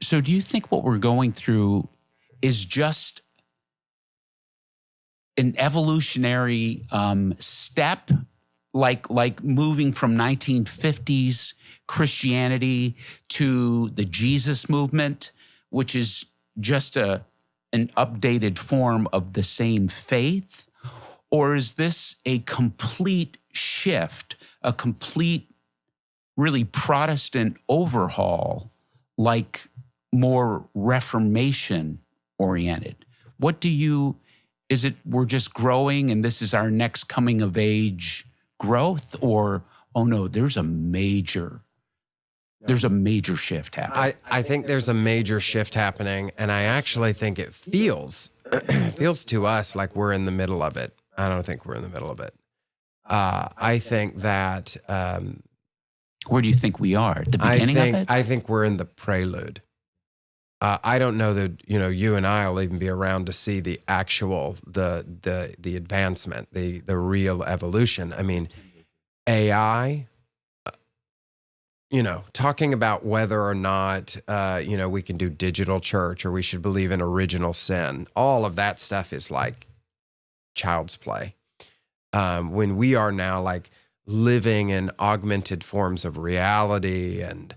So do you think what we're going through is just an evolutionary step, like moving from 1950s Christianity to the Jesus movement, which is just an updated form of the same faith? Or is this a complete shift, a complete, really Protestant overhaul, like more Reformation oriented? Is it we're just growing and this is our next coming of age growth? Or, oh no, there's a major shift happening? I think there's a major shift happening, and I actually think it feels to us like we're in the middle of it. I don't think we're in the middle of it. I think that... where do you think we are? At the beginning of it? I think we're in the prelude. I don't know that, you and I will even be around to see the actual, the advancement, the real evolution. I mean, AI, talking about whether or not, we can do digital church or we should believe in original sin. All of that stuff is like child's play. When we are now like living in augmented forms of reality and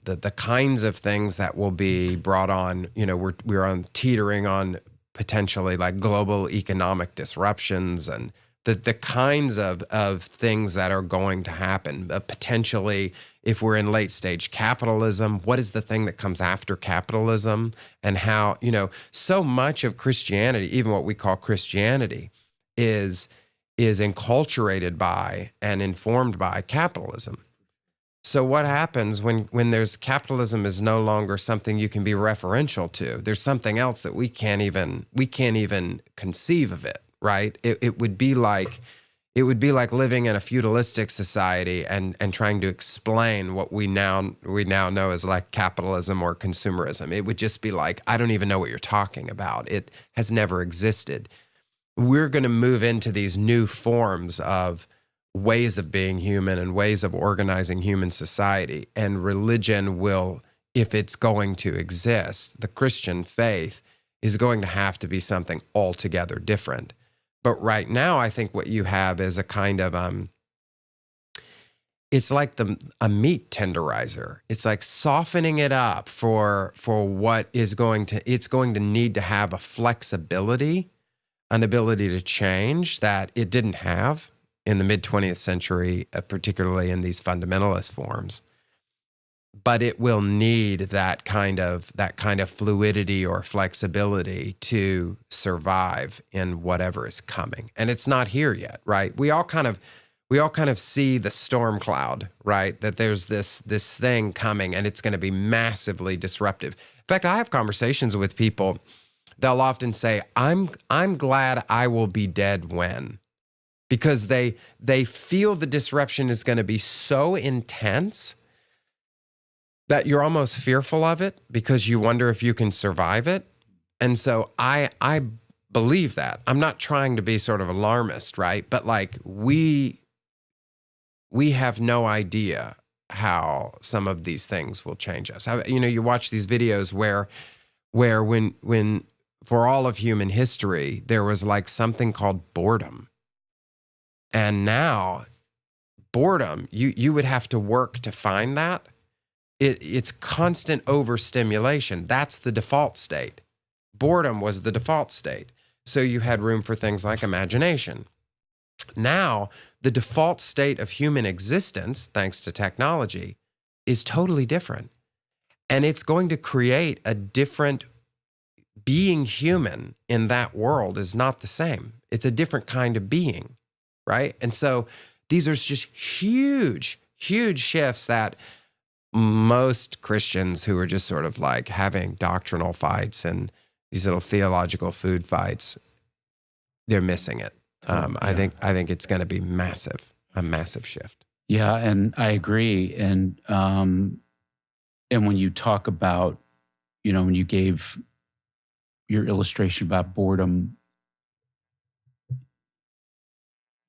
the kinds of things that will be brought on, we're on teetering on potentially like global economic disruptions and the kinds of things that are going to happen. Potentially, if we're in late stage capitalism, what is the thing that comes after capitalism? And how, so much of Christianity, even what we call Christianity, is enculturated by and informed by capitalism. So what happens when there's capitalism is no longer something you can be referential to? There's something else that we can't even conceive of it, right? It would be like living in a feudalistic society and trying to explain what we now know as like capitalism or consumerism. It would just be like, I don't even know what you're talking about. It has never existed. We're going to move into these new forms of ways of being human and ways of organizing human society. And religion will, if it's going to exist, the Christian faith is going to have to be something altogether different. But right now, I think what you have is a kind of, it's like a meat tenderizer. It's like softening it up for what is it's going to need to have a flexibility, an ability to change that it didn't have in the mid-20th century, particularly in these fundamentalist forms. But it will need that kind of fluidity or flexibility to survive in whatever is coming. And it's not here yet, right? We all kind of see the storm cloud, right? That there's this thing coming and it's going to be massively disruptive. In fact, I have conversations with people. They'll often say, I'm glad I will be dead when. Because they feel the disruption is going to be so intense that you're almost fearful of it because you wonder if you can survive it. And so I believe that. I'm not trying to be sort of alarmist, right? But like we have no idea how some of these things will change us. You watch these videos where when for all of human history, there was like something called boredom. And now, boredom, you would have to work to find that. It's constant overstimulation. That's the default state. Boredom was the default state. So you had room for things like imagination. Now, the default state of human existence, thanks to technology, is totally different. And it's going to create a different being human in that world is not the same. It's a different kind of being. Right? And so these are just huge, huge shifts that most Christians who are just sort of like having doctrinal fights and these little theological food fights, they're missing it. I think it's going to be a massive shift. Yeah, and I agree. And when you talk about, when you gave your illustration about boredom,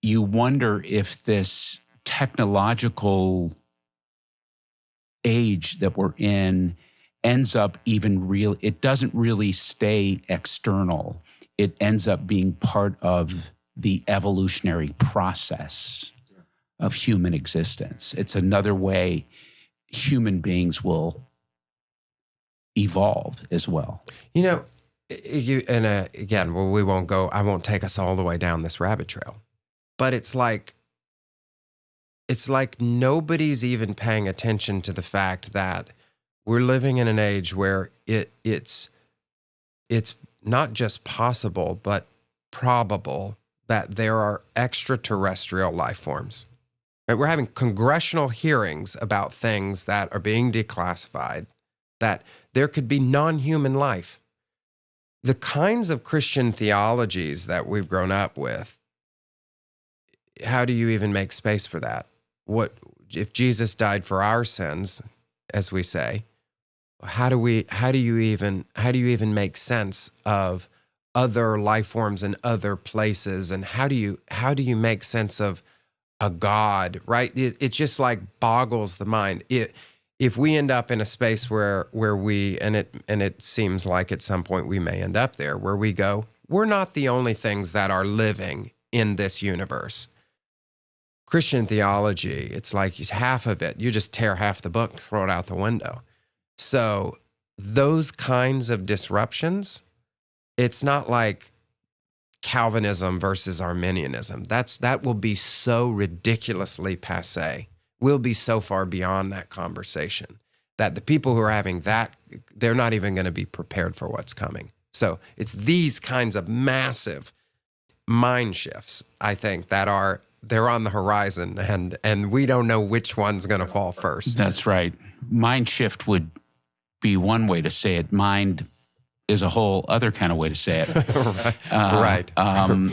you wonder if this technological age that we're in ends up it doesn't really stay external. It ends up being part of the evolutionary process of human existence. It's another way human beings will evolve as well. You know, again, well, I won't take us all the way down this rabbit trail, but it's like nobody's even paying attention to the fact that we're living in an age where it's not just possible, but probable that there are extraterrestrial life forms. Right? We're having congressional hearings about things that are being declassified, that there could be non-human life. The kinds of Christian theologies that we've grown up with, how do you even make space for that? What if Jesus died for our sins, as we say? How do you even make sense of other life forms in other places, and how do you make sense of a God? Right? It just like boggles the mind. If we end up in a space where we and it seems like at some point we may end up there, where we go, we're not the only things that are living in this universe. Christian theology, it's like half of it. You just tear half the book, throw it out the window. So those kinds of disruptions, it's not like Calvinism versus Arminianism. That will be so ridiculously passé. We'll be so far beyond that conversation that the people who are having that, they're not even going to be prepared for what's coming. So it's these kinds of massive mind shifts, I think, they're on the horizon, and we don't know which one's going to fall first. That's right. Mind shift would be one way to say it. Mind is a whole other kind of way to say it. Right. Right.